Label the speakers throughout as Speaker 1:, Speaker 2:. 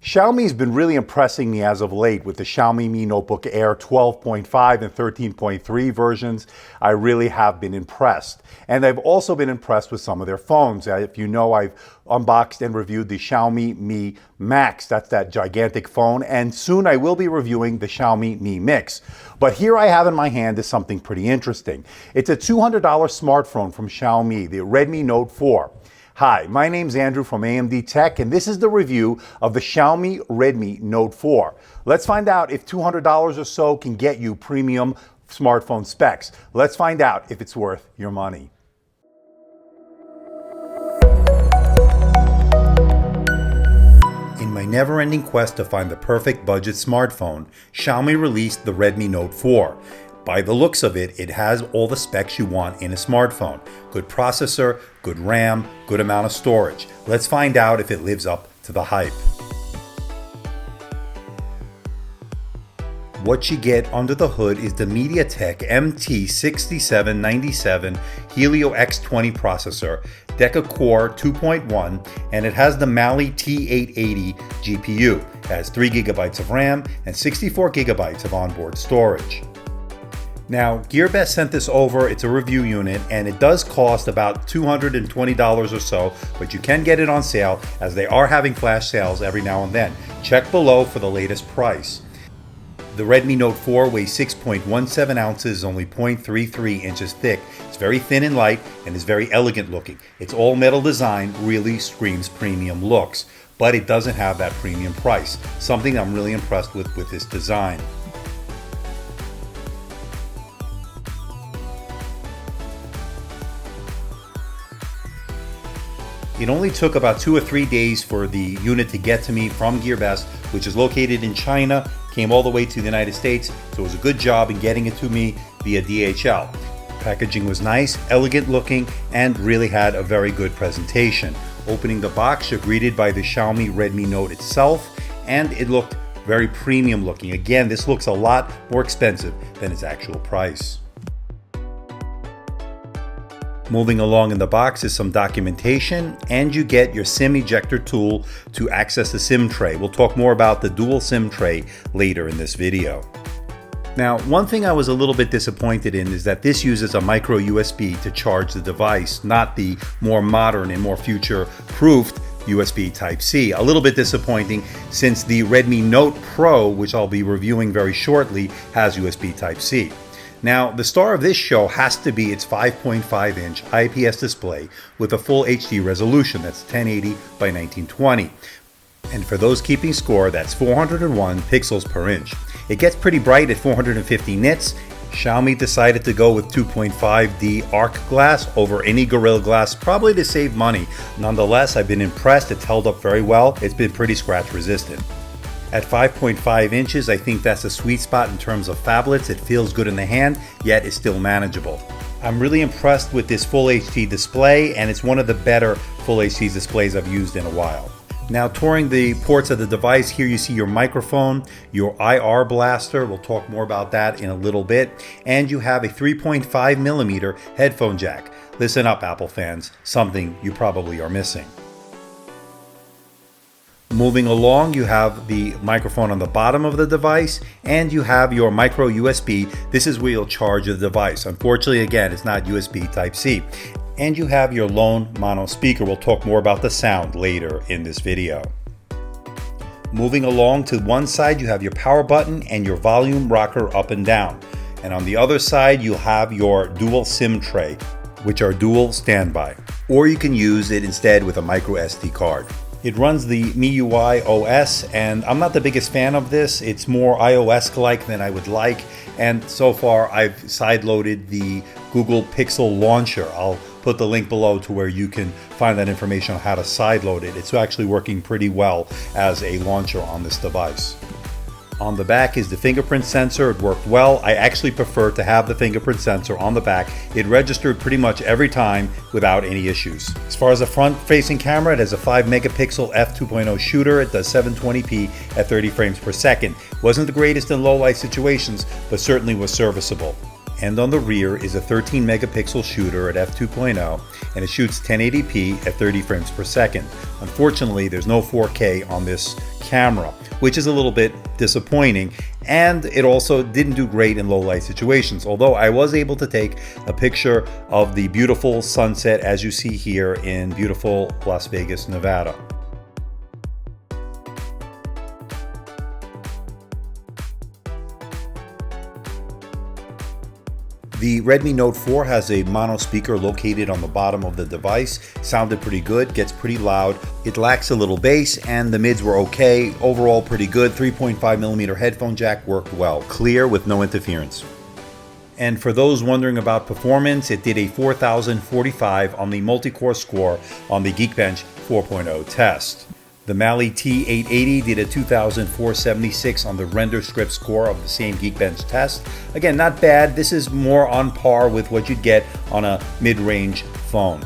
Speaker 1: Xiaomi's been really impressing me as of late with the Xiaomi Mi Notebook Air 12.5 and 13.3 versions. I really have been impressed. And I've also been impressed with some of their phones. If you know, I've unboxed and reviewed the Xiaomi Mi Max. That's that gigantic phone. And soon I will be reviewing the Xiaomi Mi Mix. But here I have in my hand is something pretty interesting. It's a $200 smartphone from Xiaomi, the Redmi Note 4. Hi, my name's Andrew from AMDtech, and this is the review of the Xiaomi Redmi Note 4. Let's find out if $200 or so can get you premium smartphone specs. Let's find out if it's worth your money. In my never-ending quest to find the perfect budget smartphone, Xiaomi released the Redmi Note 4. By the looks of it, it has all the specs you want in a smartphone. Good processor, good RAM, good amount of storage. Let's find out if it lives up to the hype. What you get under the hood is the Mediatek MT6797 Helio X20 processor, Deca-core 2.1, and it has the Mali-T880 GPU. It has 3 GB of RAM and 64 GB of onboard storage. Now, GearBest sent this over. It's a review unit, and it does cost about $220 or so, but you can get it on sale as they are having flash sales every now and then. Check below for the latest price. The Redmi Note 4 weighs 6.17 ounces, only 0.33 inches thick. It's very thin and light and is very elegant looking. Its all metal design really screams premium looks, but it doesn't have that premium price, something I'm really impressed with this design. It only took about 2 or 3 days for the unit to get to me from GearBest, which is located in China, came all the way to the United States, so it was a good job in getting it to me via DHL. Packaging was nice, elegant looking, and really had a very good presentation. Opening the box, you're greeted by the Xiaomi Redmi Note itself, and it looked very premium looking. Again, this looks a lot more expensive than its actual price. Moving along in the box is some documentation, and you get your SIM ejector tool to access the SIM tray. We'll talk more about the dual SIM tray later in this video. Now, one thing I was a little bit disappointed in is that this uses a micro USB to charge the device, not the more modern and more future-proofed USB Type-C. A little bit disappointing since the Redmi Note Pro, which I'll be reviewing very shortly, has USB Type-C. Now, the star of this show has to be its 5.5-inch IPS display with a full HD resolution. That's 1080 by 1920. And for those keeping score, that's 401 pixels per inch. It gets pretty bright at 450 nits. Xiaomi decided to go with 2.5D arc glass over any Gorilla Glass, probably to save money. Nonetheless, I've been impressed. It's held up very well. It's been pretty scratch resistant. At 5.5 inches, I think that's a sweet spot in terms of phablets. It feels good in the hand, yet it's still manageable. I'm really impressed with this Full HD display, and it's one of the better Full HD displays I've used in a while. Now, touring the ports of the device, here you see your microphone, your IR blaster, we'll talk more about that in a little bit, and you have a 3.5mm headphone jack. Listen up, Apple fans, something you probably are missing. Moving along, you have the microphone on the bottom of the device, and you have your micro USB. This is where you'll charge the device. Unfortunately, again, it's not USB Type-C. And you have your lone mono speaker. We'll talk more about the sound later in this video. Moving along, to one side, you have your power button and your volume rocker up and down. And on the other side, you'll have your dual SIM tray, which are dual standby. Or you can use it instead with a microSD card. It runs the MIUI OS, and I'm not the biggest fan of this. It's more iOS-like than I would like, and so far I've sideloaded the Google Pixel launcher. I'll put the link below to where you can find that information on how to sideload it. It's actually working pretty well as a launcher on this device. On the back is the fingerprint sensor. It worked well. I actually prefer to have the fingerprint sensor on the back. It registered pretty much every time without any issues. As far as the front-facing camera, it has a 5-megapixel f2.0 shooter. It does 720p at 30 frames per second. Wasn't the greatest in low-light situations, but certainly was serviceable. And on the rear is a 13 megapixel shooter at f2.0, and it shoots 1080p at 30 frames per second. Unfortunately, there's no 4K on this camera, which is a little bit disappointing, and it also didn't do great in low light situations, although I was able to take a picture of the beautiful sunset as you see here in beautiful Las Vegas, Nevada. The Redmi Note 4 has a mono speaker located on the bottom of the device. Sounded pretty good, gets pretty loud. It lacks a little bass, and the mids were okay. Overall pretty good. 3.5mm headphone jack worked well. Clear with no interference. And for those wondering about performance, it did a 4045 on the multi-core score on the Geekbench 4.0 test. The Mali-T880 did a 2476 on the render script score of the same Geekbench test. Again, not bad. This is more on par with what you'd get on a mid-range phone.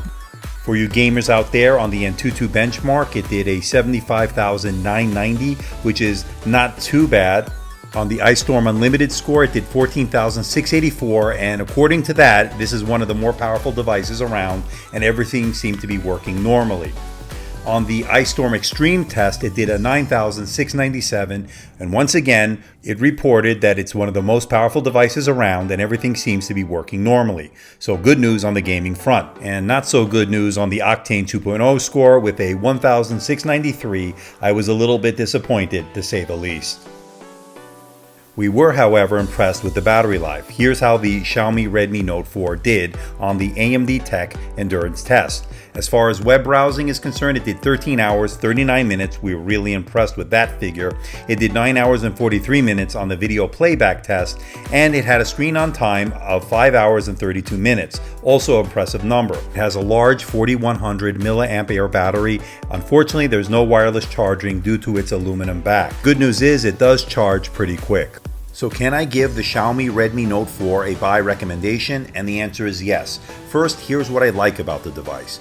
Speaker 1: For you gamers out there, on the Antutu benchmark, it did a 75,990, which is not too bad. On the iStorm Unlimited score, it did 14,684, and according to that, this is one of the more powerful devices around, and everything seemed to be working normally. On the iStorm Extreme test, it did a 9,697, and once again, it reported that it's one of the most powerful devices around and everything seems to be working normally. So good news on the gaming front, and not so good news on the Octane 2.0 score with a 1,693. I was a little bit disappointed, to say the least. We were, however, impressed with the battery life. Here's how the Xiaomi Redmi Note 4 did on the AMDtech endurance test. As far as web browsing is concerned, it did 13 hours, 39 minutes. We were really impressed with that figure. It did 9 hours and 43 minutes on the video playback test, and it had a screen on time of 5 hours and 32 minutes. Also an impressive number. It has a large 4100 milliampere battery. Unfortunately, there's no wireless charging due to its aluminum back. Good news is it does charge pretty quick. So can I give the Xiaomi Redmi Note 4 a buy recommendation? And the answer is yes. First, here's what I like about the device.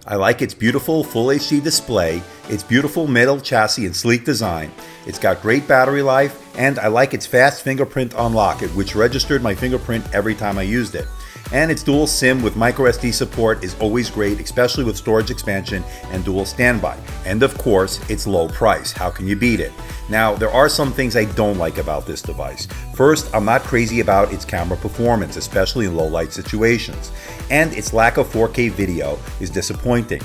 Speaker 1: I like its beautiful Full HD display, its beautiful metal chassis and sleek design. It's got great battery life, and I like its fast fingerprint unlock, which registered my fingerprint every time I used it. And its dual SIM with microSD support is always great, especially with storage expansion and dual standby. And of course, its low price. How can you beat it? Now, there are some things I don't like about this device. First, I'm not crazy about its camera performance, especially in low light situations. And its lack of 4K video is disappointing.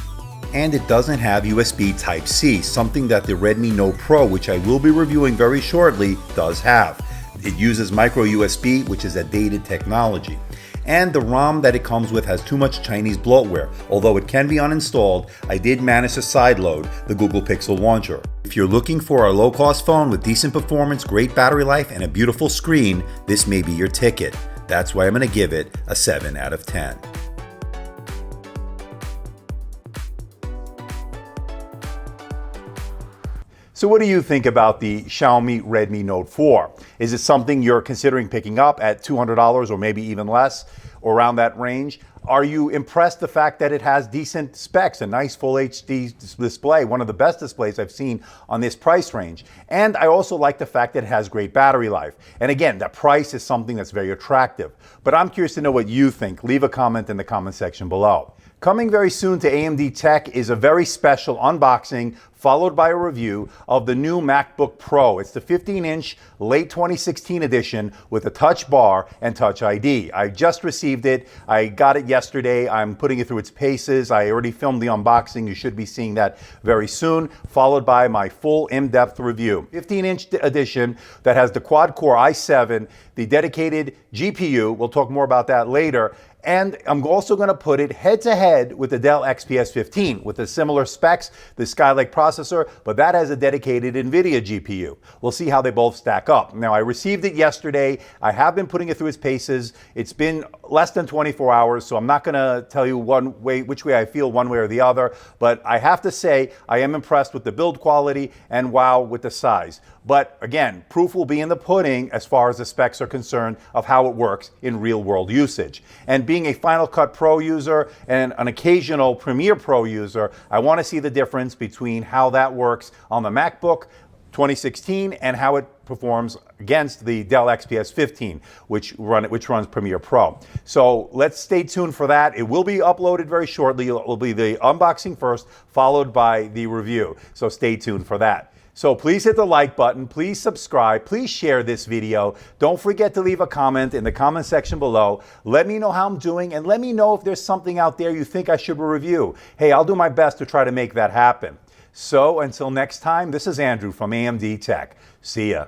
Speaker 1: And it doesn't have USB Type-C, something that the Redmi Note Pro, which I will be reviewing very shortly, does have. It uses micro USB, which is a dated technology. And the ROM that it comes with has too much Chinese bloatware. Although it can be uninstalled, I did manage to sideload the Google Pixel launcher. If you're looking for a low-cost phone with decent performance, great battery life, and a beautiful screen, this may be your ticket. That's why I'm going to give it a 7 out of 10. So what do you think about the Xiaomi Redmi Note 4? Is it something you're considering picking up at $200 or maybe even less, or around that range? Are you impressed the fact that it has decent specs, a nice full HD display, one of the best displays I've seen on this price range? And I also like the fact that it has great battery life. And again, the price is something that's very attractive. But I'm curious to know what you think. Leave a comment in the comment section below. Coming very soon to AMDtech is a very special unboxing followed by a review of the new MacBook Pro. It's the 15-inch late 2016 edition with a touch bar and touch ID. I just received it. I got it yesterday. I'm putting it through its paces. I already filmed the unboxing. You should be seeing that very soon, followed by my full in-depth review. 15-inch edition that has the quad-core i7, the dedicated GPU. We'll talk more about that later. And I'm also going to put it head-to-head with the Dell XPS 15 with the similar specs, the Skylake processor, but that has a dedicated NVIDIA GPU. We'll see how they both stack up. Now, I received it yesterday. I have been putting it through its paces. It's been less than 24 hours, so I'm not going to tell you which way I feel one way or the other, but I have to say I am impressed with the build quality and wow with the size. But again, proof will be in the pudding as far as the specs are concerned of how it works in real-world usage. And being a Final Cut Pro user and an occasional Premiere Pro user, I want to see the difference between how that works on the MacBook 2016 and how it performs against the Dell XPS 15, which runs Premiere Pro. So let's stay tuned for that. It will be uploaded very shortly. It will be the unboxing first, followed by the review. So stay tuned for that. So please hit the like button, please subscribe, please share this video. Don't forget to leave a comment in the comment section below. Let me know how I'm doing, and let me know if there's something out there you think I should review. Hey, I'll do my best to try to make that happen. So until next time, this is Andrew from AMDtech. See ya.